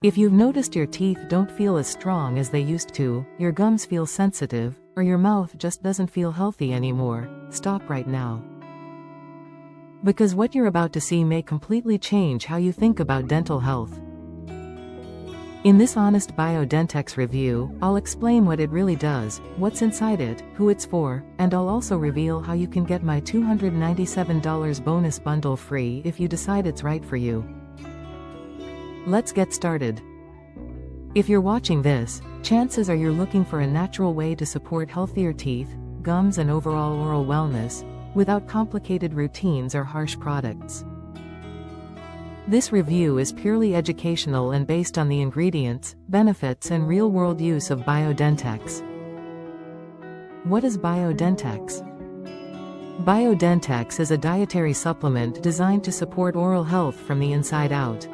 If you've noticed your teeth don't feel as strong as they used to, your gums feel sensitive, or your mouth just doesn't feel healthy anymore, stop right now. Because what you're about to see may completely change how you think about dental health. In this honest BioDentex review, I'll explain what it really does, what's inside it, who it's for, and I'll also reveal how you can get my $297 bonus bundle free if you decide it's right for you. Let's get started. If you're watching this, chances are you're looking for a natural way to support healthier teeth, gums and overall oral wellness, without complicated routines or harsh products. This review is purely educational and based on the ingredients, benefits and real-world use of BioDentex. What is BioDentex? BioDentex is a dietary supplement designed to support oral health from the inside out.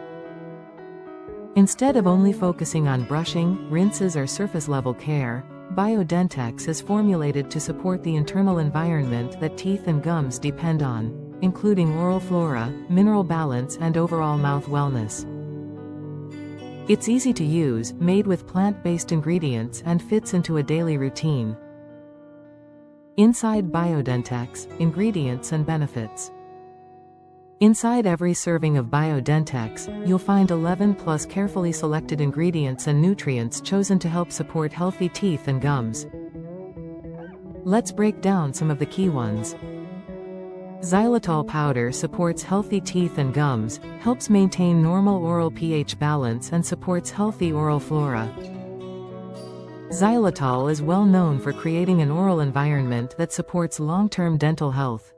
Instead of only focusing on brushing, rinses or surface-level care, BioDentex is formulated to support the internal environment that teeth and gums depend on, including oral flora, mineral balance and overall mouth wellness. It's easy to use, made with plant-based ingredients and fits into a daily routine. Inside BioDentex, ingredients and benefits. Inside every serving of BioDentex, you'll find 11 plus carefully selected ingredients and nutrients chosen to help support healthy teeth and gums. Let's break down some of the key ones. Xylitol powder supports healthy teeth and gums, helps maintain normal oral pH balance and supports healthy oral flora. Xylitol is well known for creating an oral environment that supports long-term dental health.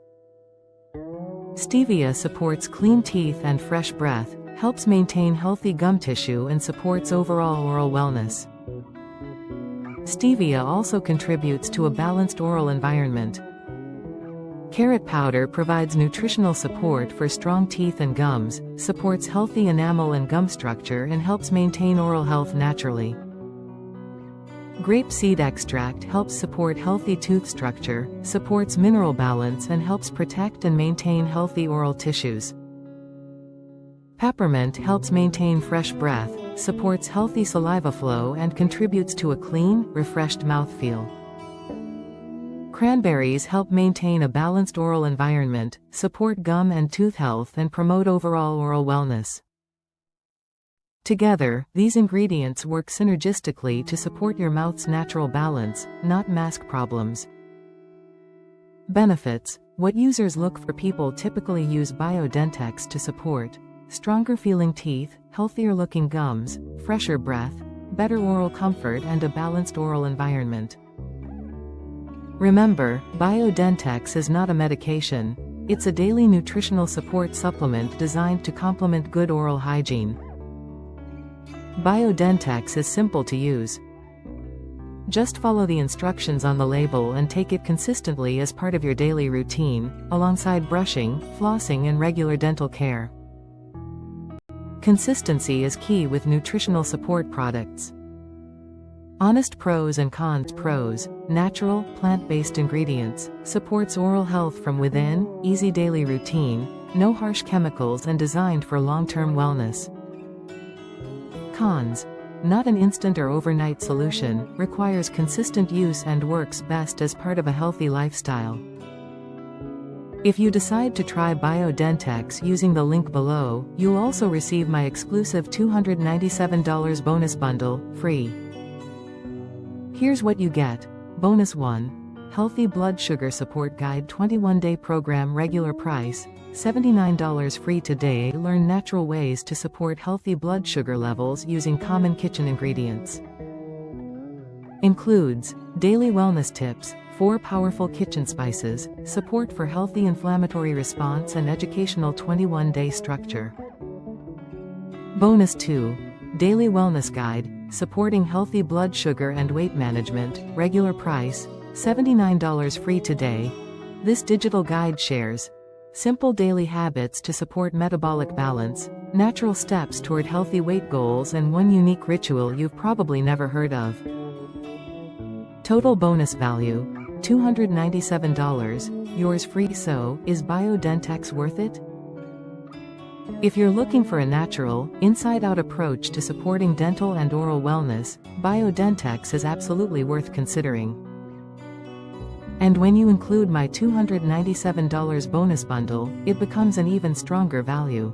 Stevia supports clean teeth and fresh breath, helps maintain healthy gum tissue and supports overall oral wellness. Stevia also contributes to a balanced oral environment. Carrot powder provides nutritional support for strong teeth and gums, supports healthy enamel and gum structure and helps maintain oral health naturally. Grape seed extract helps support healthy tooth structure, supports mineral balance and helps protect and maintain healthy oral tissues. Peppermint helps maintain fresh breath, supports healthy saliva flow and contributes to a clean, refreshed mouthfeel. Cranberries help maintain a balanced oral environment, support gum and tooth health and promote overall oral wellness. Together, these ingredients work synergistically to support your mouth's natural balance, not mask problems. Benefits. What users look for. People typically use BioDentex to support stronger feeling teeth, healthier looking gums, fresher breath, better oral comfort and a balanced oral environment. Remember, BioDentex is not a medication, it's a daily nutritional support supplement designed to complement good oral hygiene. BioDentex is simple to use. Just follow the instructions on the label and take it consistently as part of your daily routine, alongside brushing, flossing and regular dental care. Consistency is key with nutritional support products. Honest pros and cons. Pros: natural, plant-based ingredients, supports oral health from within, easy daily routine, no harsh chemicals and designed for long-term wellness. Cons: not an instant or overnight solution, requires consistent use and works best as part of a healthy lifestyle. If you decide to try BioDentex using the link below, you'll also receive my exclusive $297 bonus bundle, free. Here's what you get. Bonus 1. Healthy Blood Sugar Support Guide 21-Day Program. Regular price, $79 free today. Learn natural ways to support healthy blood sugar levels using common kitchen ingredients. Includes daily wellness tips, 4 powerful kitchen spices, support for healthy inflammatory response and educational 21-day structure. Bonus 2. Daily Wellness Guide, supporting healthy blood sugar and weight management. Regular price, $79 free today. This digital guide shares simple daily habits to support metabolic balance, natural steps toward healthy weight goals and one unique ritual you've probably never heard of. Total bonus value, $297, yours free. So, is BioDentex worth it? If you're looking for a natural, inside-out approach to supporting dental and oral wellness, BioDentex is absolutely worth considering. And when you include my $297 bonus bundle, it becomes an even stronger value.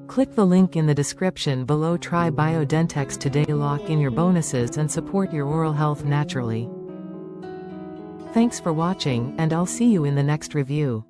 Click the link in the description below. Try BioDentex today. Lock in your bonuses and support your oral health naturally. Thanks for watching, and I'll see you in the next review.